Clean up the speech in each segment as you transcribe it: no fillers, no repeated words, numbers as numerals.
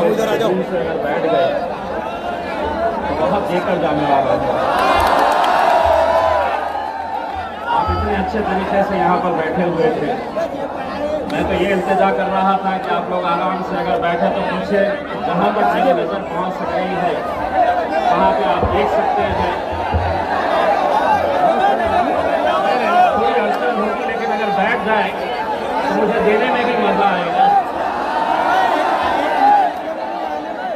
इधर आ जाओ। अगर बैठ गए तो बहुत देकर जाने वाला है। आप इतने अच्छे तरीके से यहाँ पर बैठे हुए थे, मैं तो ये इंतजार कर रहा था कि आप लोग आराम से अगर बैठे तो पीछे जहाँ पर मेरी नजर पहुँच सक रही है वहाँ पे आप देख सकते हैं। थोड़ी हलचल होगी लेकिन अगर बैठ जाए तो मुझे देने में भी मजा आएगा।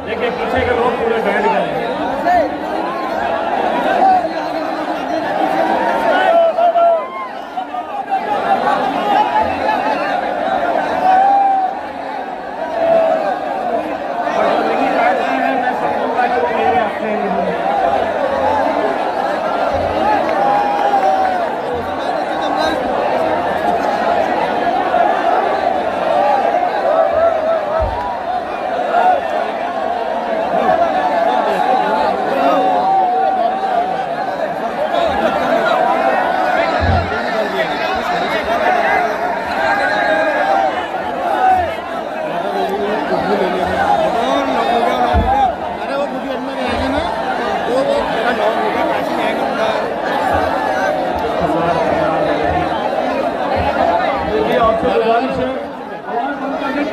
देखिए पीछे के लोग पूरे बैठ गए हैं। और जो नहीं बैठ रहे हैं मैं समझूंगा कि वो मेरे अपने नहीं हैं।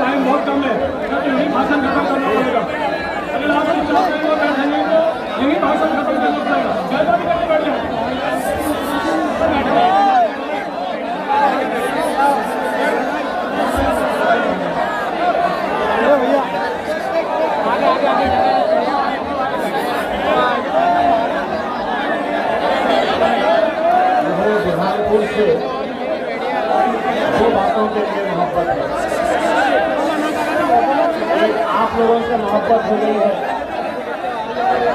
टाइम बहुत कम है, यही भाषण खत्म करना पड़ेगा। अगर आप चाहते हैं तो बैठेंगे तो यही भाषण खत्म करना पड़ेगा। ज्यादा भी करके बैठ जाए। बुरहानपुर से दो बातों के लिए मोहब्बत है। एक आप लोगों से मोहब्बत हो गई है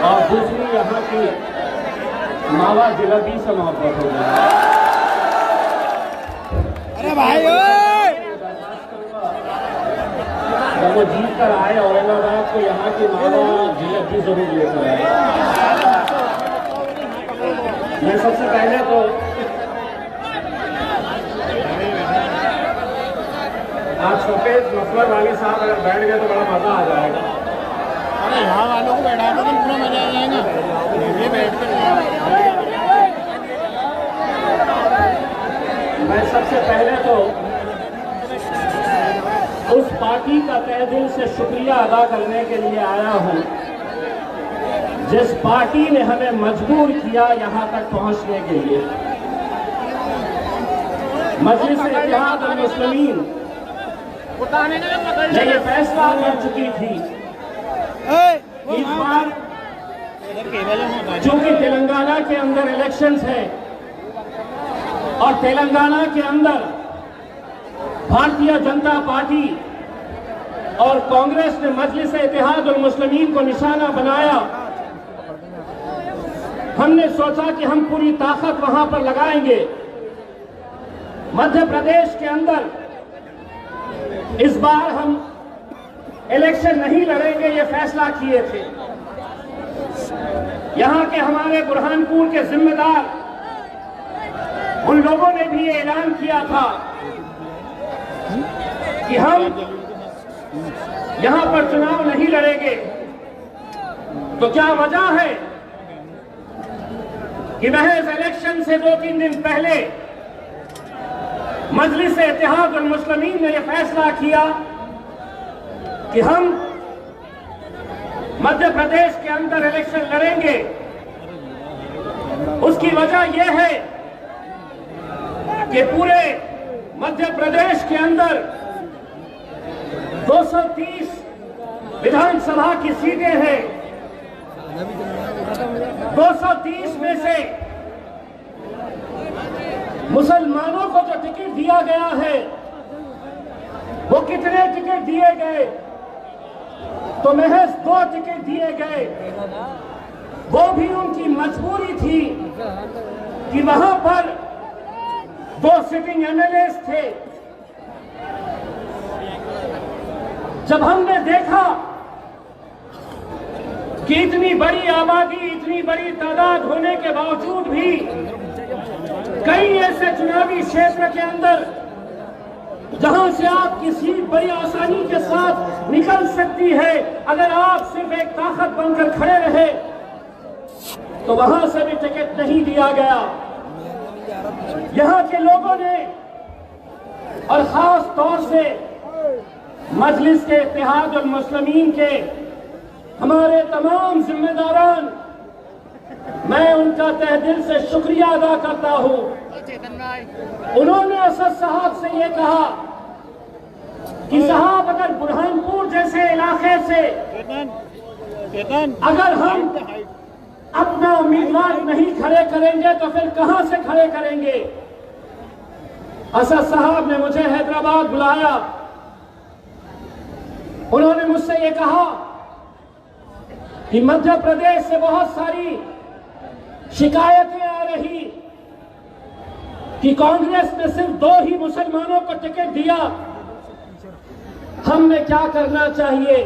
और दूसरी यहाँ की मावा जलेबी से मोहब्बत हो गई है। अरे भाई जब वो जीत कर आए औरंगाबाद को यहाँ की मावा जलेबी जरूर लेकर आए। मैं सबसे पहले तो आज सफेद मफलर वाले साहब अगर बैठ गए तो बड़ा मजा आ जाएगा। अरे यहाँ वालों को बैठा दो तो पूरा मजा आ जाएगा। ये बैठ कर मैं सबसे पहले तो उस पार्टी का तहे दिल से शुक्रिया अदा करने के लिए आया हूं जिस पार्टी ने हमें मजबूर किया यहां तक पहुंचने के लिए। मजलिस-ए-इत्तेहाद अल-मुस्लिमीन ने ये फैसला कर चुकी थी इस बार चूंकि तेलंगाना के अंदर इलेक्शंस है और तेलंगाना के अंदर भारतीय जनता पार्टी और कांग्रेस ने मजलिस-ए-इत्तेहाद अल-मुस्लिमीन को निशाना बनाया, हमने सोचा कि हम पूरी ताकत वहां पर लगाएंगे। मध्य प्रदेश के अंदर इस बार हम इलेक्शन नहीं लड़ेंगे, ये फैसला किए थे। यहां के हमारे बुरहानपुर के जिम्मेदार उन लोगों ने भी ये ऐलान किया था कि हम यहां पर चुनाव नहीं लड़ेंगे। तो क्या वजह है कि महज इलेक्शन से 2-3 दिन पहले मजलिस-ए-इत्तेहाद अल-मुस्लिमीन ने यह फैसला किया कि हम मध्य प्रदेश के अंदर इलेक्शन लड़ेंगे। उसकी वजह यह है कि पूरे मध्य प्रदेश के अंदर 230 विधानसभा की सीटें हैं। 230 में से मुसलमानों को जो टिकट दिया गया है वो कितने टिकट दिए गए? तो महज 2 टिकट दिए गए। वो भी उनकी मजबूरी थी कि वहां पर 2 सिटिंग एमएलए थे। जब हमने देखा कि इतनी बड़ी आबादी, इतनी बड़ी तादाद होने के बावजूद भी कई ऐसे चुनाव चुनावी क्षेत्र के अंदर जहां से आपकी सीट बड़ी आसानी के साथ निकल सकती है, अगर आप सिर्फ एक ताकत बनकर खड़े रहे तो वहां से भी टिकट नहीं दिया गया। यहां के लोगों ने और खास तौर से मजलिस के इत्तेहाद और मुस्लिमीन के हमारे तमाम जिम्मेदारान, मैं उनका तहे दिल से शुक्रिया अदा करता हूं। उन्होंने असद साहब से ये कहा कि साहब अगर बुरहानपुर जैसे इलाके से अगर हम अपना उम्मीदवार नहीं खड़े करेंगे तो फिर कहां से खड़े करेंगे। असद साहब ने मुझे हैदराबाद बुलाया। उन्होंने मुझसे ये कहा कि मध्य प्रदेश से बहुत सारी शिकायतें आ रही कि कांग्रेस ने सिर्फ 2 ही मुसलमानों को टिकट दिया, हमने क्या करना चाहिए।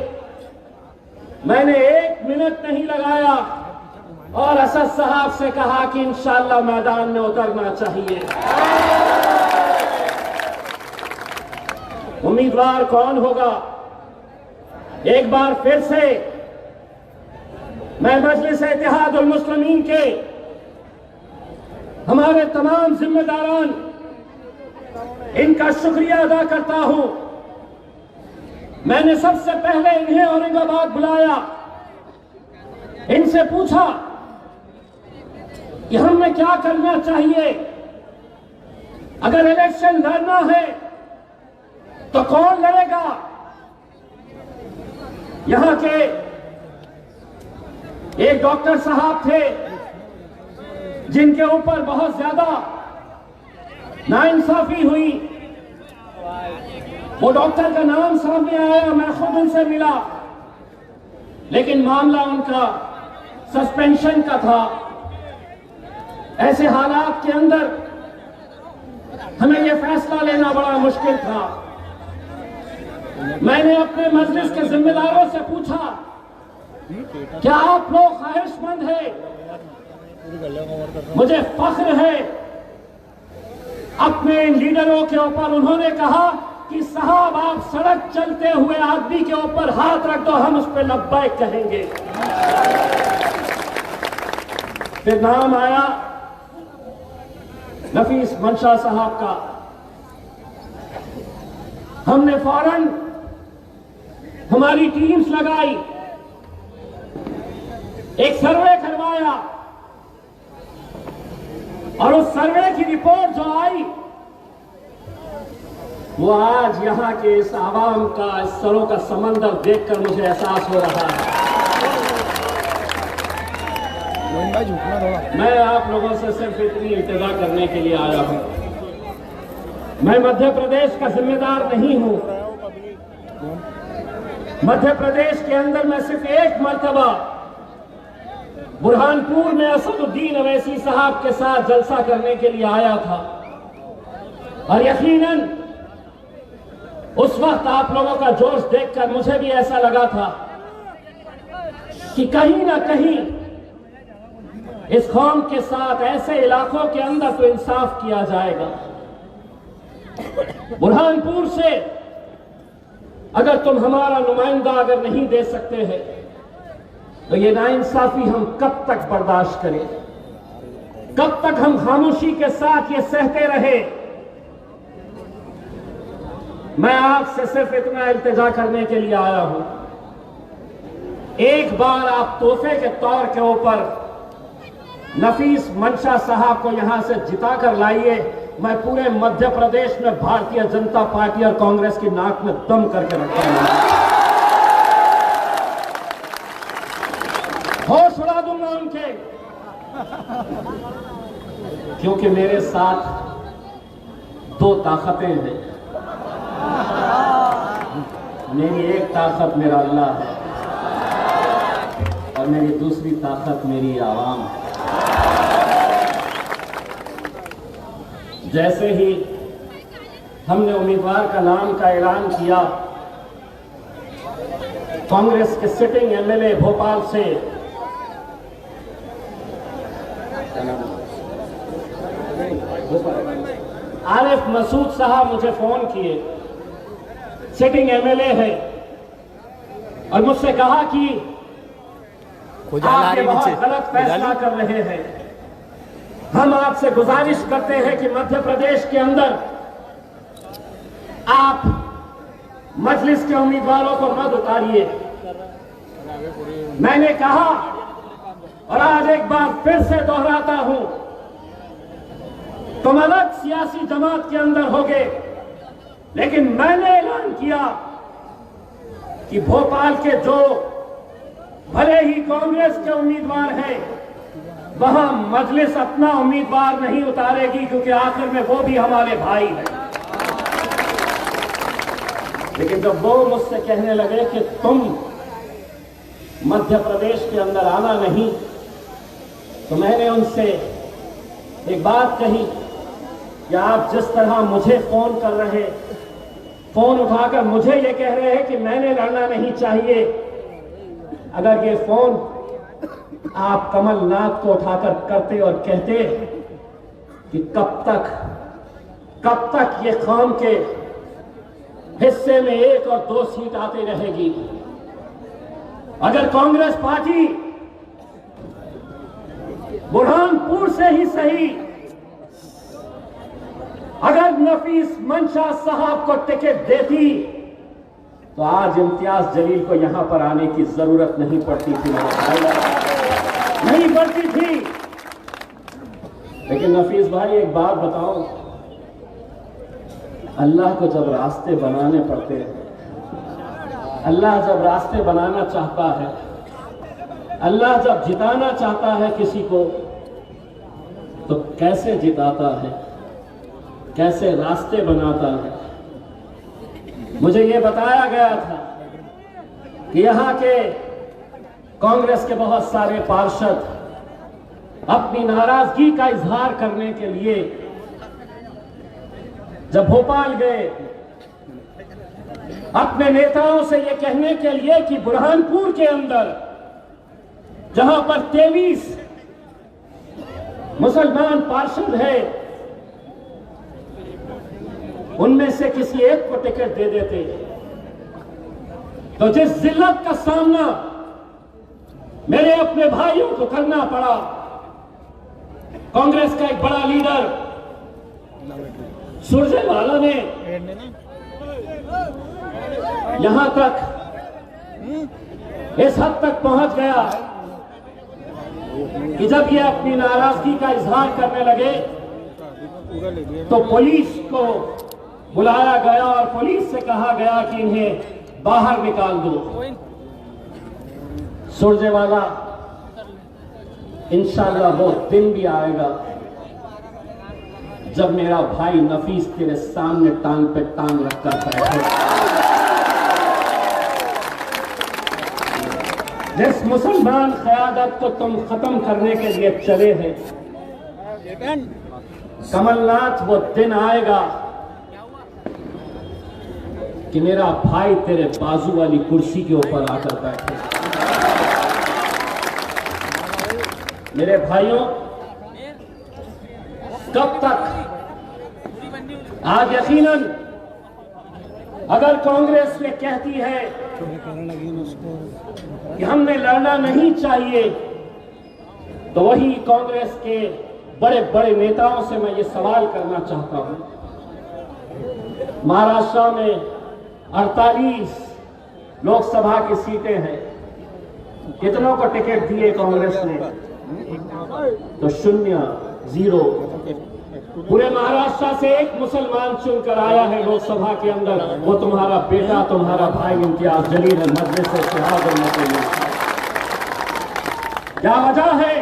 मैंने 1 मिनट नहीं लगाया और असद साहब से कहा कि इंशाअल्लाह मैदान में उतरना चाहिए। उम्मीदवार कौन होगा, एक बार फिर से मैं मजलिस इत्तेहाद उल मुस्लिमीन के हमारे तमाम जिम्मेदारान, इनका शुक्रिया अदा करता हूं। मैंने सबसे पहले इन्हें औरंगाबाद बुलाया, इनसे पूछा कि हमें क्या करना चाहिए, अगर इलेक्शन लड़ना है तो कौन लड़ेगा। यहां के एक डॉक्टर साहब थे जिनके ऊपर बहुत ज्यादा नाइंसाफी हुई। वो डॉक्टर का नाम सामने आया, मैं खुद उनसे मिला, लेकिन मामला उनका सस्पेंशन का था। ऐसे हालात के अंदर हमें यह फैसला लेना बड़ा मुश्किल था। मैंने अपने मजलिस के जिम्मेदारों से पूछा, क्या आप लोग ख्वाहिशमंद हैं? मुझे फख्र है अपने लीडरों के ऊपर। उन्होंने कहा कि साहब आप सड़क चलते हुए आदमी के ऊपर हाथ रख दो, हम उस पर लब्बैक कहेंगे। फिर नाम आया नफीस मंशा साहब का। हमने फौरन हमारी टीम्स लगाई, एक सर्वे करवाया और उस सर्वे की रिपोर्ट जो आई वो आज यहां के इस आवाम का, इस सरों का समंदर देखकर मुझे एहसास हो रहा है। मैं आप लोगों से सिर्फ इतनी इल्तिजा करने के लिए आया हूं। मैं मध्य प्रदेश का जिम्मेदार नहीं हूं। मध्य प्रदेश के अंदर मैं सिर्फ एक मर्तबा बुरहानपुर में असदुद्दीन अवैसी साहब के साथ जलसा करने के लिए आया था और यकीनन उस वक्त आप लोगों का जोश देखकर मुझे भी ऐसा लगा था कि कहीं ना कहीं इस कौम के साथ ऐसे इलाकों के अंदर तो इंसाफ किया जाएगा। बुरहानपुर से अगर तुम हमारा नुमाइंदा अगर नहीं दे सकते हैं तो ये नाइंसाफी हम कब तक बर्दाश्त करें, कब तक हम खामोशी के साथ ये सहते रहे। मैं आपसे सिर्फ इतना इल्तिजा करने के लिए आया हूं, एक बार आप तोहफे के तौर के ऊपर नफीस मंशा साहब को यहां से जिता कर लाइए। मैं पूरे मध्य प्रदेश में भारतीय जनता पार्टी और कांग्रेस की नाक में दम करके रखूंगा, होश उड़ा दूंगा उनके, क्योंकि मेरे साथ 2 ताकतें हैं। मेरी एक ताकत मेरा अल्लाह है और मेरी दूसरी ताकत मेरी आवाम है। जैसे ही हमने उम्मीदवार का नाम का ऐलान किया, कांग्रेस के सिटिंग एमएलए भोपाल से आरिफ मसूद साहब मुझे फोन किए, सिटिंग एमएलए है, और मुझसे कहा कि आप ये बहुत गलत फैसला कर रहे हैं। हम आपसे गुजारिश करते हैं कि मध्य प्रदेश के अंदर आप मजलिस के उम्मीदवारों को मत उतारिए। मैंने कहा और आज एक बार फिर से दोहराता हूं, तुम अलग सियासी जमात के अंदर होगे, लेकिन मैंने ऐलान किया कि भोपाल के जो भले ही कांग्रेस के उम्मीदवार हैं, वहां मजलिस अपना उम्मीदवार नहीं उतारेगी, क्योंकि आखिर में वो भी हमारे भाई हैं। लेकिन जब वो मुझसे कहने लगे कि तुम मध्य प्रदेश के अंदर आना नहीं, तो मैंने उनसे एक बात कही कि आप जिस तरह मुझे फोन कर रहे, फोन उठाकर मुझे ये कह रहे हैं कि मैंने लड़ना नहीं चाहिए, अगर ये फोन आप कमलनाथ को उठाकर करते और कहते कि कब तक ये कौम के हिस्से में 1 और 2 सीट आती रहेगी। अगर कांग्रेस पार्टी बुरहानपुर से ही सही, अगर नफीस मंशा साहब को टिकट देती, तो आज इम्तियाज जलील को यहां पर आने की जरूरत नहीं पड़ती थी, नहीं पड़ती थी। लेकिन नफीस भाई एक बात बताओ, अल्लाह को जब रास्ते बनाने पड़ते हैं, अल्लाह जब रास्ते बनाना चाहता है, अल्लाह जब जिताना चाहता है किसी को, तो कैसे जिताता है, कैसे रास्ते बनाता है। मुझे यह बताया गया था कि यहां के कांग्रेस के बहुत सारे पार्षद अपनी नाराजगी का इजहार करने के लिए जब भोपाल गए, अपने नेताओं से यह कहने के लिए कि बुरहानपुर के अंदर जहां पर 23 मुसलमान पार्षद है, उनमें से किसी एक को टिकट दे देते, तो जिस जिल्लत का सामना मेरे अपने भाइयों को करना पड़ा, कांग्रेस का एक बड़ा लीडर सुरजेवाला ने यहां तक इस हद तक पहुंच गया कि जब ये अपनी नाराजगी का इजहार करने लगे, तो पुलिस को बुलाया गया और पुलिस से कहा गया कि इन्हें बाहर निकाल दो। सुरजेवाला, इंशाअल्लाह वो दिन भी आएगा जब मेरा भाई नफीस तेरे सामने टांग पे टांग रखकर बैठे। जिस मुसलमान क़यादत को तुम खत्म करने के लिए चले हैं, कमलनाथ, वो दिन आएगा कि मेरा भाई तेरे बाजू वाली कुर्सी के ऊपर आकर बैठे। मेरे भाइयों, कब तक? आज यकीनन अगर कांग्रेस ये कहती है कि हमने लड़ना नहीं चाहिए, तो वही कांग्रेस के बड़े बड़े नेताओं से मैं ये सवाल करना चाहता हूं। महाराष्ट्र में 48 लोकसभा की सीटें हैं, कितनों को टिकट दिए कांग्रेस ने? तो 0, 0। पूरे महाराष्ट्र से एक मुसलमान चुनकर आया है लोकसभा के अंदर, वो तुम्हारा बेटा, तुम्हारा भाई इम्तियाज जलील है, मजलिस से इत्तेहाद करने। क्या वजह है?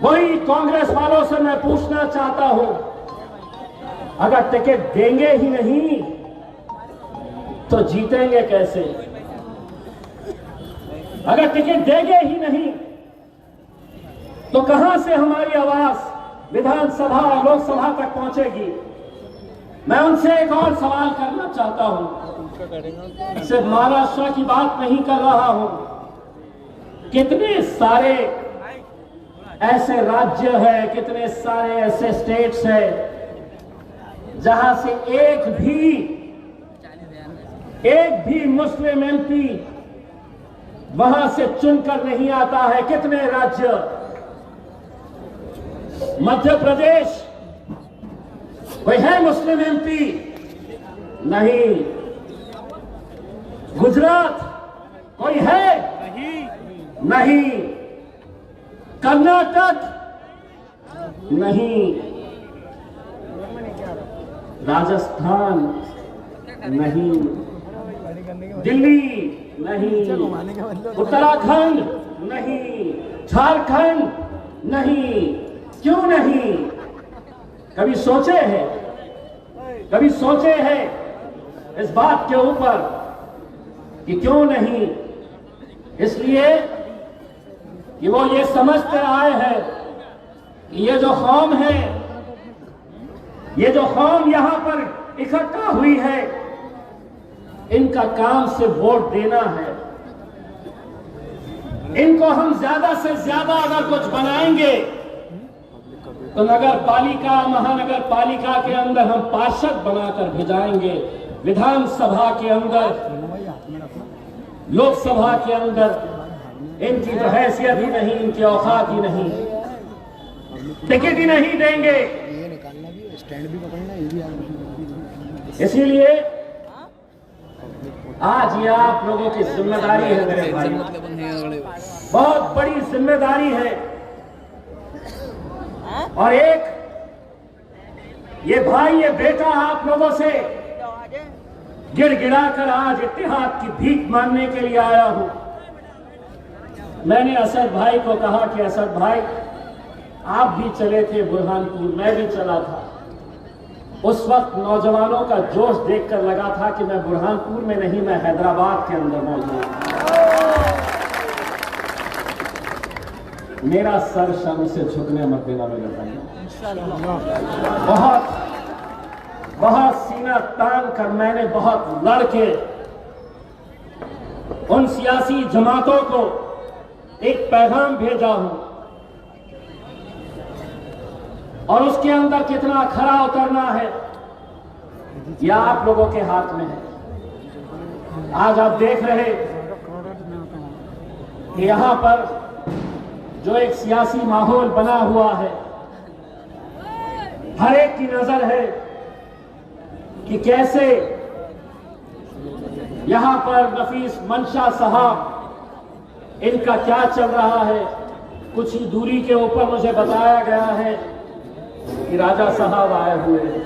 वही कांग्रेस वालों से मैं पूछना चाहता हूं, अगर टिकट देंगे ही नहीं तो जीतेंगे कैसे? अगर टिकट देंगे ही नहीं तो कहां से हमारी आवाज विधानसभा और लोकसभा तक पहुंचेगी? मैं उनसे एक और सवाल करना चाहता हूं, सिर्फ महाराष्ट्र की बात नहीं कर रहा हूं, कितने सारे ऐसे राज्य हैं, कितने सारे ऐसे स्टेट्स हैं जहां से एक भी मुस्लिम एमपी वहां से चुनकर नहीं आता है। कितने राज्य? मध्य प्रदेश कोई है मुस्लिम एमपी? नहीं। गुजरात कोई है? नहीं। कर्नाटक? नहीं। राजस्थान? नहीं। दिल्ली? नहीं। उत्तराखंड? नहीं। झारखंड? नहीं। क्यों नहीं? कभी सोचे हैं? कभी सोचे हैं इस बात के ऊपर कि क्यों नहीं? इसलिए कि वो ये समझते आए हैं कि ये जो कौम है, ये जो कौम यहां पर इकट्ठा हुई है, इनका काम से वोट देना है। इनको हम ज्यादा से ज्यादा अगर कुछ बनाएंगे तो नगर पालिका, महानगर पालिका के अंदर हम पार्षद बनाकर भेजाएंगे, विधानसभा के अंदर, लोकसभा के अंदर इनकी तो हैसियत ही नहीं, इनकी औकात ही नहीं, टिकट ही नहीं देंगे। इसीलिए आज ये आप लोगों की जिम्मेदारी है मेरे भाई, बहुत बड़ी जिम्मेदारी है। और एक ये भाई, ये बेटा आप लोगों से गिड़गिड़ाकर आज इत्तेहाद की भीख मांगने के लिए आया हूं। मैंने असद भाई को कहा कि असद भाई, आप भी चले थे बुरहानपुर, मैं भी चला था। उस वक्त नौजवानों का जोश देखकर लगा था कि मैं बुरहानपुर में नहीं, मैं हैदराबाद के अंदर मौजूद हूं। मेरा सर शर्म से झुकने मत देना मेरे भाई। बहुत सीना तान कर मैंने बहुत लड़के उन सियासी जमातों को एक पैगाम भेजा हूं, और उसके अंदर कितना खरा उतरना है यह आप लोगों के हाथ में है। आज आप देख रहे कि यहां पर जो एक सियासी माहौल बना हुआ है, हर एक की नजर है कि कैसे यहां पर नफीस मंशा साहब, इनका क्या चल रहा है। कुछ ही दूरी के ऊपर मुझे बताया गया है कि राजा साहब आए हुए हैं,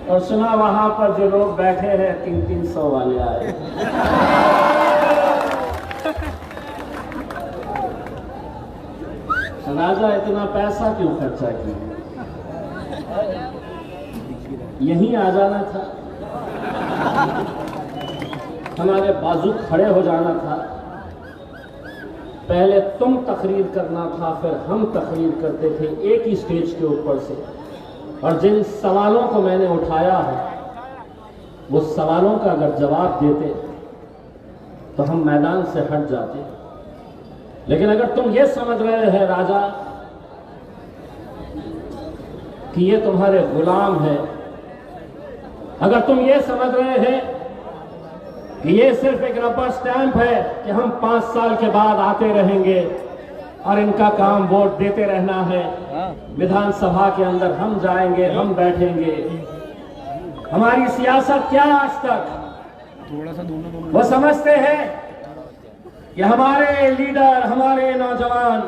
और सुना वहां पर जो लोग बैठे हैं 300 वाले आए। राजा इतना पैसा क्यों खर्चा किया? यहीं आ जाना था, हमारे बाजू खड़े हो जाना था। पहले तुम तकरीर करना था, फिर हम तकरीर करते थे एक ही स्टेज के ऊपर से। और जिन सवालों को मैंने उठाया है, वो सवालों का अगर जवाब देते तो हम मैदान से हट जाते। लेकिन अगर तुम ये समझ रहे हैं राजा कि ये तुम्हारे गुलाम है, अगर तुम ये समझ रहे हैं कि ये सिर्फ एक रबर स्टैंप है कि हम 5 साल के बाद आते रहेंगे और इनका काम वोट देते रहना है, विधानसभा के अंदर हम जाएंगे, हम बैठेंगे, हमारी सियासत क्या आज तक? वो समझते हैं कि हमारे लीडर, हमारे नौजवान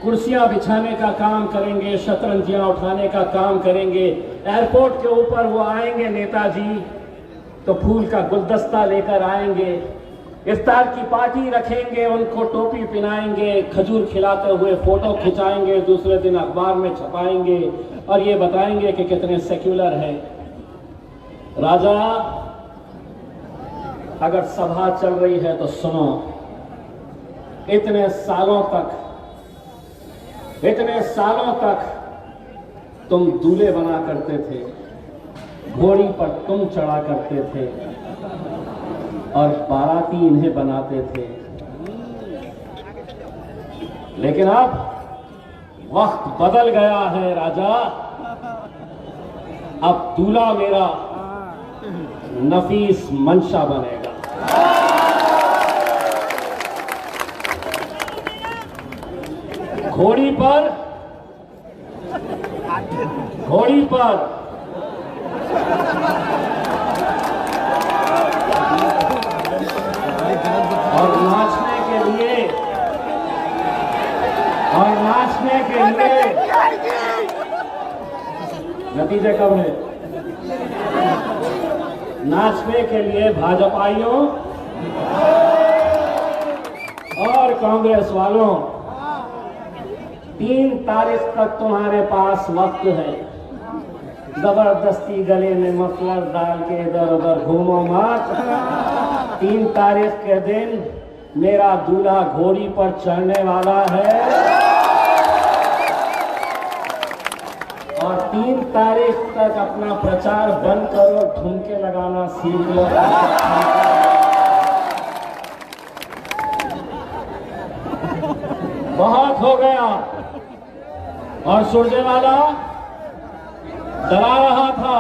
कुर्सियां बिछाने का काम करेंगे, शतरंजियां उठाने का काम करेंगे। एयरपोर्ट के ऊपर वो आएंगे नेताजी तो फूल का गुलदस्ता लेकर आएंगे, इफ्तार की पार्टी रखेंगे, उनको टोपी पहनाएंगे, खजूर खिलाते हुए फोटो खिंचाएंगे, दूसरे दिन अखबार में छपाएंगे और ये बताएंगे कि कितने सेक्युलर हैं। राजा, अगर सभा चल रही है तो सुनो, इतने सालों तक तुम दूल्हे बना करते थे, घोड़ी पर तुम चढ़ा करते थे और बाराती इन्हें बनाते थे। लेकिन अब वक्त बदल गया है राजा, अब दूल्हा मेरा नफीस मंशा बनेगा। घोड़ी पर और नाचने के लिए नतीजे कब है? नाचने के लिए भाजपाइयों और कांग्रेस वालों 3 तारीख तक तुम्हारे पास वक्त है। जबरदस्ती गले में मफलर डाल के इधर उधर घूमो मत। 3 तारीख के दिन मेरा दूल्हा घोड़ी पर चढ़ने वाला है और 3 तारीख तक अपना प्रचार बंद करो, ठुमके लगाना सीख लो। बहुत हो गया। और सुरजेवाला डरा रहा था,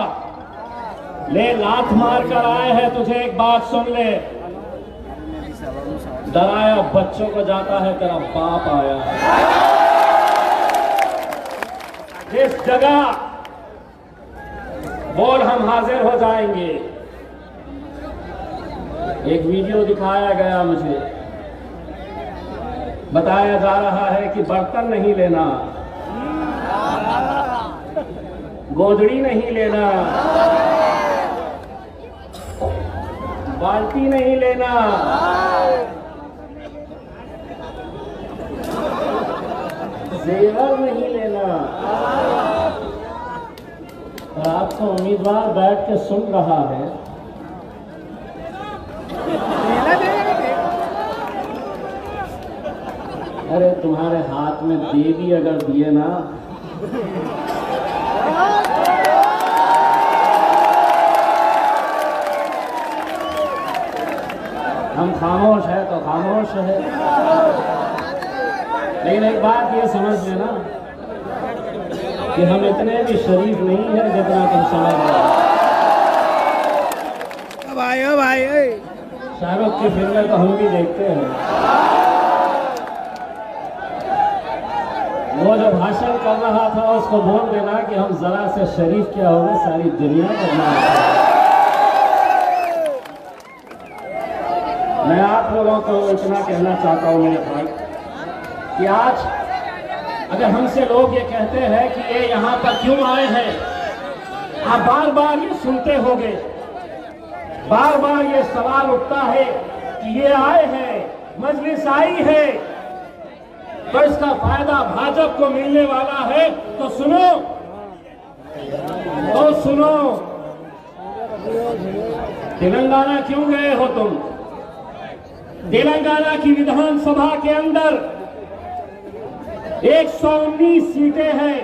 ले लात मार कर आए हैं, तुझे एक बात सुन ले, डराया बच्चों को जाता है, तेरा बाप आया है। जिस जगह बोल हम हाजिर हो जाएंगे। एक वीडियो दिखाया गया मुझे, बताया जा रहा है कि बर्तन नहीं लेना, गोदड़ी नहीं लेना, बाल्टी नहीं लेना, जेवर नहीं लेना। और आपका उम्मीदवार बैठ के सुन रहा है। अरे तुम्हारे हाथ में देवी अगर दिए ना, हम खामोश है तो खामोश है। लेकिन एक बात ये समझ लेना कि हम इतने भी शरीफ नहीं है जितना तुम समझ रहे हो। भाई शाहरुख की फिल्में तो हम भी देखते हैं। वो जो भाषण कर रहा था उसको बोल देना कि हम जरा से शरीफ क्या हो गए, सारी दुनिया को। मैं आप लोगों को इतना कहना चाहता हूं मेरे भाई कि आज अगर हमसे लोग ये कहते हैं कि ये यहाँ पर क्यों आए हैं, आप बार बार ये सुनते होंगे, बार बार ये सवाल उठता है कि ये आए हैं, मजलिस आई है तो इसका फायदा भाजपा को मिलने वाला है। तो सुनो, तेलंगाना क्यों गए हो तुम? तेलंगाना की विधानसभा के अंदर 119 सीटें हैं,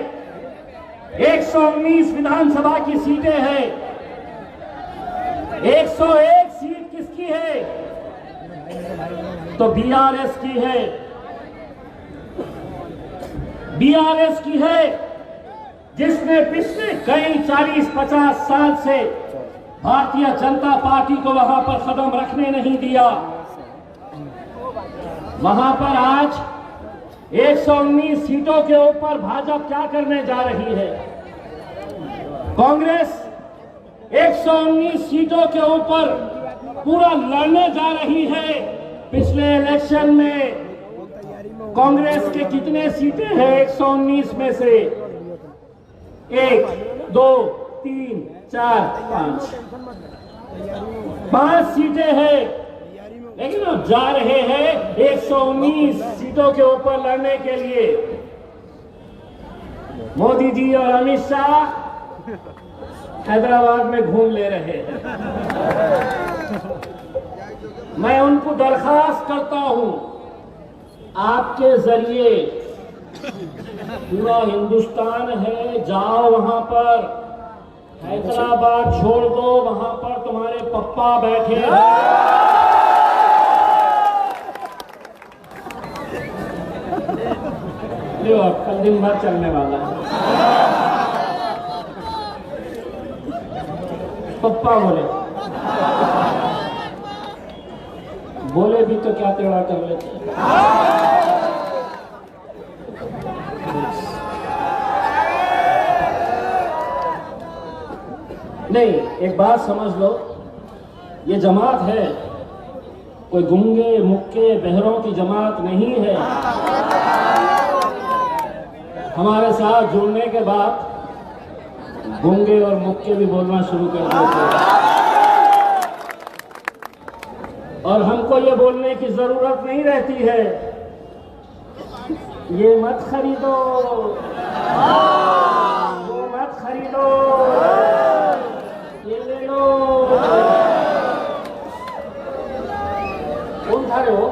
119 विधानसभा की सीटें हैं। 101 सीट किसकी है? तो बीआरएस की है, बीआरएस की है, जिसने पिछले कई 40-50 साल से भारतीय जनता पार्टी को वहां पर कदम रखने नहीं दिया। वहां पर आज 119 सीटों के ऊपर भाजपा क्या करने जा रही है? कांग्रेस 119 सीटों के ऊपर पूरा लड़ने जा रही है। पिछले इलेक्शन में कांग्रेस के कितने सीटें हैं? 119 में से 1, 2, 3, 4, 5 सीटें हैं, लेकिन अब जा रहे हैं 119 सीटों के ऊपर लड़ने के लिए। मोदी जी और अमित शाह हैदराबाद में घूम ले रहे हैं। मैं उनको दरखास्त करता हूं, आपके जरिए पूरा हिंदुस्तान है, जाओ वहां पर, हैदराबाद छोड़ दो, वहां पर तुम्हारे पप्पा बैठे हैं। जो अब कल दिन भर चलने वाला है। पप्पा बोले भी तो क्या टेढ़ा कर लेते। नहीं, एक बात समझ लो, ये जमात है कोई गूंगे मुक्के बहरों की जमात नहीं है। हमारे साथ जुड़ने के बाद गूंगे और मुक्के भी बोलना शुरू कर देते, और हमको ये बोलने की जरूरत नहीं रहती है, ये मत खरीदो, वो मत खरीदो, ये ले लो। कौन खा रहे हो?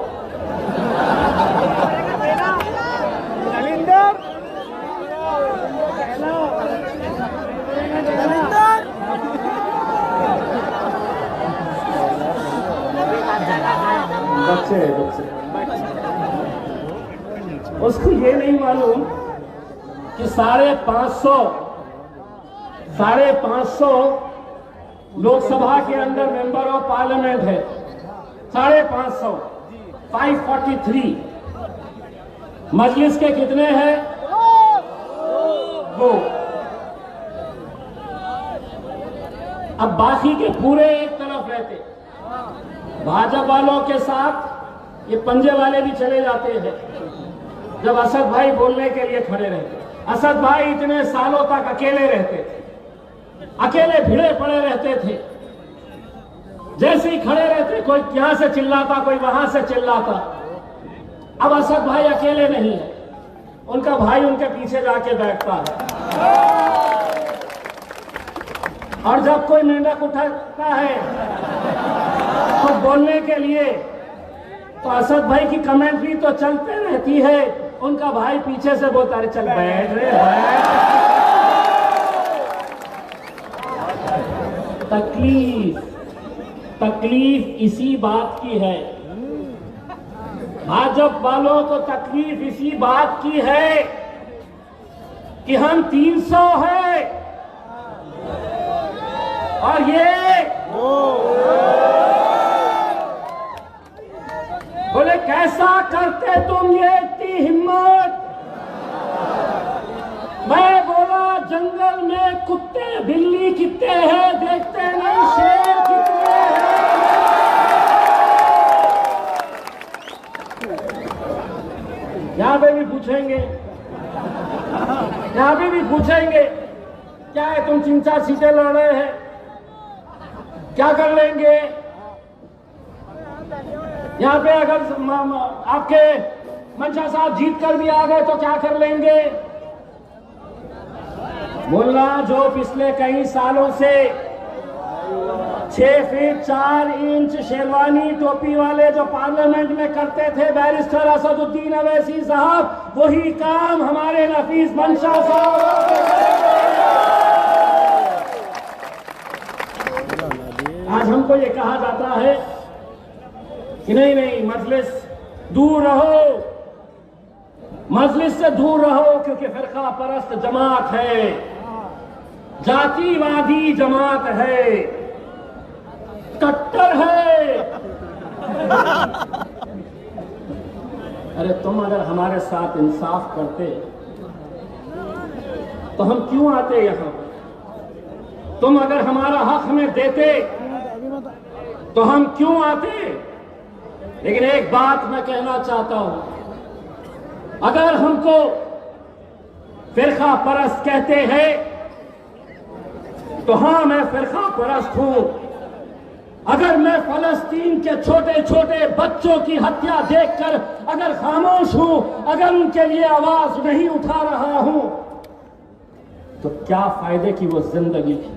बच्चे उसको ये नहीं मालूम कि 550 लोकसभा के अंदर मेंबर ऑफ पार्लियामेंट है। 550, 543। मजलिस के कितने हैं? 2। अब बाकी के पूरे एक तरफ रहते। भाजपा वालों के साथ ये पंजे वाले भी चले जाते हैं। जब असद भाई बोलने के लिए खड़े रहते, असद भाई इतने सालों तक अकेले रहते थे, अकेले भिड़े पड़े रहते थे। जैसे ही खड़े रहते, कोई यहां से चिल्लाता, कोई वहां से चिल्लाता। अब असद भाई अकेले नहीं है, उनका भाई उनके पीछे जाके बैठता है, और जब कोई मेंढक उठाता है तो बोलने के लिए, तो असद भाई की कमेंट्री तो चलते रहती है, उनका भाई पीछे से बोलता है चल बैठ रे बैठ। तकलीफ इसी बात की है, भाजपा वालों को तकलीफ इसी बात की है कि हम 300 है और ये बोले कैसा करते तुम, ये इतनी हिम्मत। मैं बोला जंगल में कुत्ते बिल्ली कितने हैं देखते नहीं, शेर कितने हैं। यहां पे भी पूछेंगे, यहां पे भी पूछेंगे क्या है, तुम 3-4 सीटें लड़ रहे हैं, क्या कर लेंगे? यहाँ पे अगर आपके मंशा साहब जीत कर भी आ गए तो क्या कर लेंगे? बोलना जो पिछले कई सालों से 6 फीट 4 इंच शेरवानी टोपी वाले जो पार्लियामेंट में करते थे बैरिस्टर असदुद्दीन अवैसी साहब, वही काम हमारे नफीस मंशा साहब। आज हमको ये कहा जाता है कि नहीं मजलिस दूर रहो, मजलिस से दूर रहो, क्योंकि फिरका परस्त जमात है, जातिवादी जमात है, कट्टर है। अरे तुम अगर हमारे साथ इंसाफ करते तो हम क्यों आते यहां? तुम अगर हमारा हक हमें देते तो हम क्यों आते? लेकिन एक बात मैं कहना चाहता हूं, अगर हमको फिरका परस्त कहते हैं तो हां मैं फिरका परस्त हूं। अगर मैं फलस्तीन के छोटे छोटे बच्चों की हत्या देखकर अगर खामोश हूं, अगर उनके लिए आवाज नहीं उठा रहा हूं, तो क्या फायदे की वो जिंदगी थी?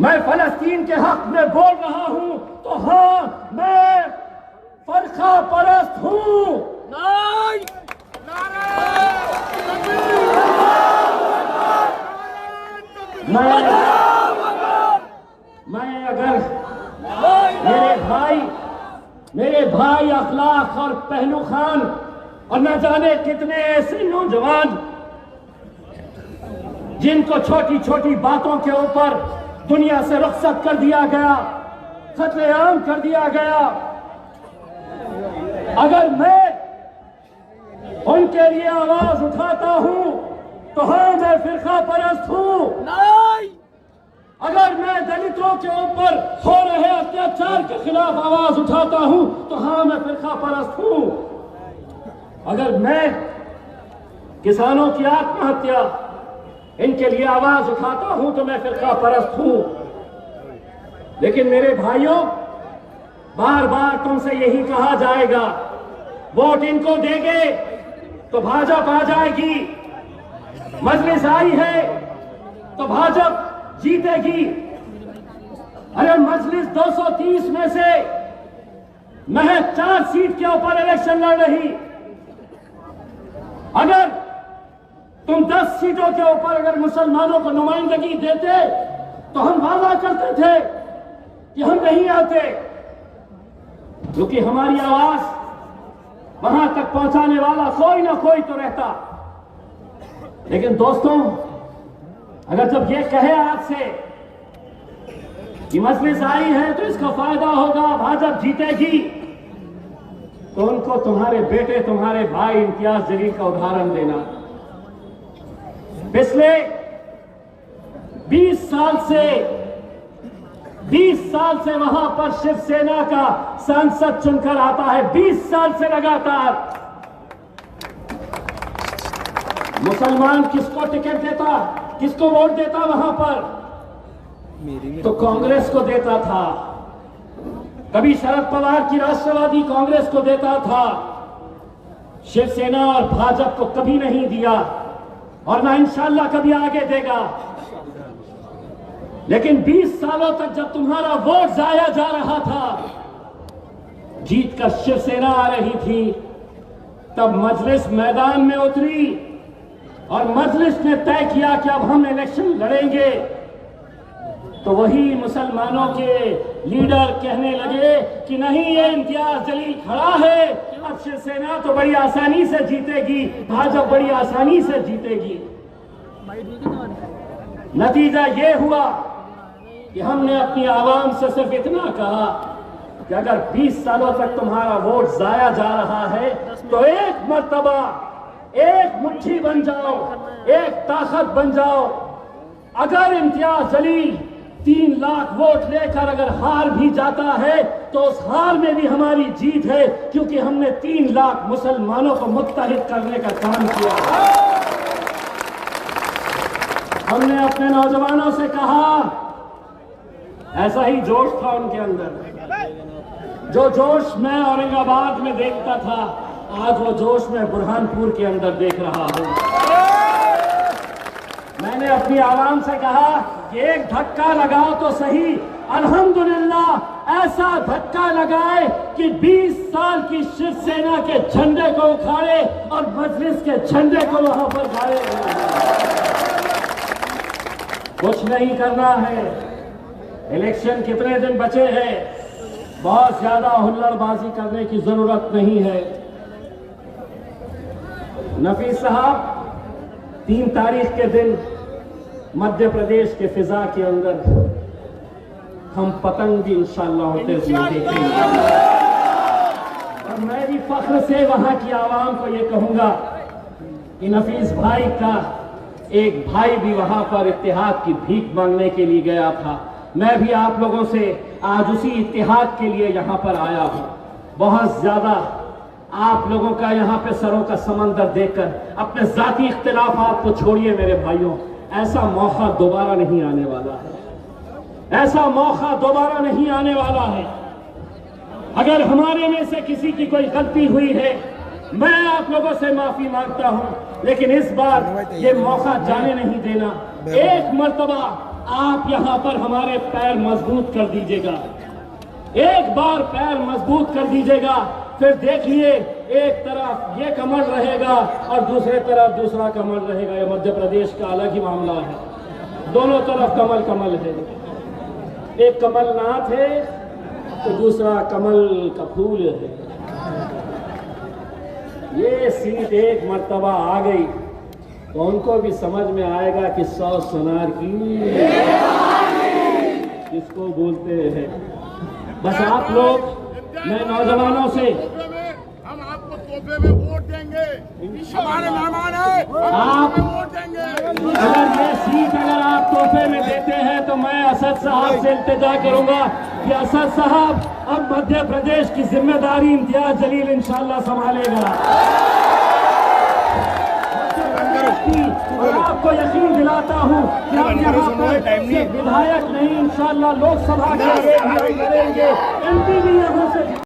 मैं फलस्तीन के हक में बोल रहा हूं तो हां मैं फिरका परस्त हूं। मैं अगर मेरे भाई अखलाक और पहलू खान और न जाने कितने ऐसे नौजवान जिनको छोटी छोटी बातों के ऊपर दुनिया से रुखसत कर दिया गया, कत्लेआम कर दिया गया। अगर मैं उनके लिए आवाज उठाता हूं तो हाँ, मैं फिरका परस्त हूं। अगर मैं दलितों के ऊपर हो रहे अत्याचार के खिलाफ आवाज उठाता हूं तो हाँ, मैं फिरका परस्त हूं। अगर मैं किसानों की आत्महत्या, इनके लिए आवाज उठाता हूं तो मैं फिरका परस्त हूं। लेकिन मेरे भाइयों, बार बार तुमसे यही कहा जाएगा, वोट इनको देंगे तो भाजपा आ जाएगी, मजलिस आई है तो भाजपा जीतेगी। अरे मजलिस 230 में से महज 4 सीट के ऊपर इलेक्शन लड़ रही। अगर तुम 10 सीटों के ऊपर अगर मुसलमानों को नुमाइंदगी देते तो हम वादा करते थे कि हम नहीं आते, क्योंकि हमारी आवाज वहां तक पहुंचाने वाला कोई ना कोई तो रहता। लेकिन दोस्तों, अगर जब ये कहे आज से कि मजलिस आई है तो इसका फायदा होगा, भाजपा जीतेगी, तो उनको तुम्हारे बेटे, तुम्हारे भाई इम्तियाज जलील का उदाहरण देना। पिछले 20 साल से वहां पर शिवसेना का सांसद चुनकर आता है, 20 साल से लगातार। मुसलमान किसको टिकट देता, किसको वोट देता वहां पर? तो कांग्रेस को देता था। कभी शरद पवार की राष्ट्रवादी कांग्रेस को देता था, शिवसेना और भाजपा को कभी नहीं दिया और ना इंशाल्लाह कभी आगे देगा। लेकिन 20 सालों तक जब तुम्हारा वोट जाया जा रहा था, जीत कर शिवसेना आ रही थी, तब मजलिस मैदान में उतरी और मजलिस ने तय किया कि अब हम इलेक्शन लड़ेंगे। तो वही मुसलमानों के लीडर कहने लगे कि नहीं, ये इम्तियाज जलील खड़ा है, अब शिवसेना तो बड़ी आसानी से जीतेगी, भाजपा बड़ी आसानी से जीतेगी। नतीजा ये हुआ कि हमने अपनी आवाम से सिर्फ इतना कहा कि अगर 20 सालों तक तुम्हारा वोट जाया जा रहा है तो एक मर्तबा एक मुट्ठी बन जाओ, एक ताकत बन जाओ। अगर इम्तियाज जलील 3 लाख वोट लेकर अगर हार भी जाता है तो उस हार में भी हमारी जीत है, क्योंकि हमने 3 लाख मुसलमानों को मुत्तहिद करने का काम किया। हमने अपने नौजवानों से कहा, ऐसा ही जोश था उनके अंदर, जो जोश मैं औरंगाबाद में देखता था, आज वो जोश मैं बुरहानपुर के अंदर देख रहा हूं। मैंने अपनी आवाम से कहा कि एक धक्का लगाओ तो सही, अल्हम्दुलिल्लाह ऐसा धक्का लगाए कि 20 साल की शिवसेना के झंडे को उखाड़े और मजलिस के झंडे को वहां पर गाड़े। कुछ नहीं करना है, इलेक्शन कितने दिन बचे हैं, बहुत ज्यादा हुल्लड़बाजी करने की जरूरत नहीं है। नफीस साहब, 3 तारीख के दिन मध्य प्रदेश के फिजा के अंदर हम पतंग भी इंशाअल्लाह होते हुए देखेंगे। और मैं भी फख्र से वहां की आवाम को ये कहूंगा कि नफीस भाई का एक भाई भी वहां पर इत्तेहाद की भीख मांगने के लिए गया था। मैं भी आप लोगों से आज उसी इत्तेहाद के लिए यहां पर आया हूं। बहुत ज्यादा आप लोगों का यहां पे सरों का समंदर देखकर अपने जाती इख्तिलाफात को छोड़िए मेरे भाइयों, ऐसा मौका दोबारा नहीं आने वाला है, ऐसा मौका दोबारा नहीं आने वाला है। अगर हमारे में से किसी की कोई गलती हुई है, मैं आप लोगों से माफी मांगता हूं, लेकिन इस बार ये मौका जाने नहीं देना। एक मर्तबा आप यहां पर हमारे पैर मजबूत कर दीजिएगा, एक बार पैर मजबूत कर दीजिएगा, फिर देखिए एक तरफ ये कमल रहेगा और दूसरे तरफ दूसरा कमल रहेगा। ये मध्य प्रदेश का अलग ही मामला है, दोनों तरफ कमल कमल है। एक कमलनाथ है तो दूसरा कमल का फूल है। ये सीट एक मर्तबा आ गई तो उनको भी समझ में आएगा कि 100 सोनार की किसको बोलते हैं। बस आप लोग, मैं नौजवानों से, हम आपको तोहफे में वोट देंगे, हमारे मेहमान है, आप वोट देंगे। अगर ये सीट अगर आप तोहफे में देते हैं तो मैं असद साहब से इल्तिजा करूंगा कि असद साहब अब मध्य प्रदेश की जिम्मेदारी इम्तियाज जलील इंशाल्लाह संभालेगा। और आपको यकीन दिलाता हूं कि हम यहाँ पर सिर्फ विधायक नहीं, इंशाल्लाह लोकसभा के लिए भी हम लड़ेंगे, MP भी यहाँ से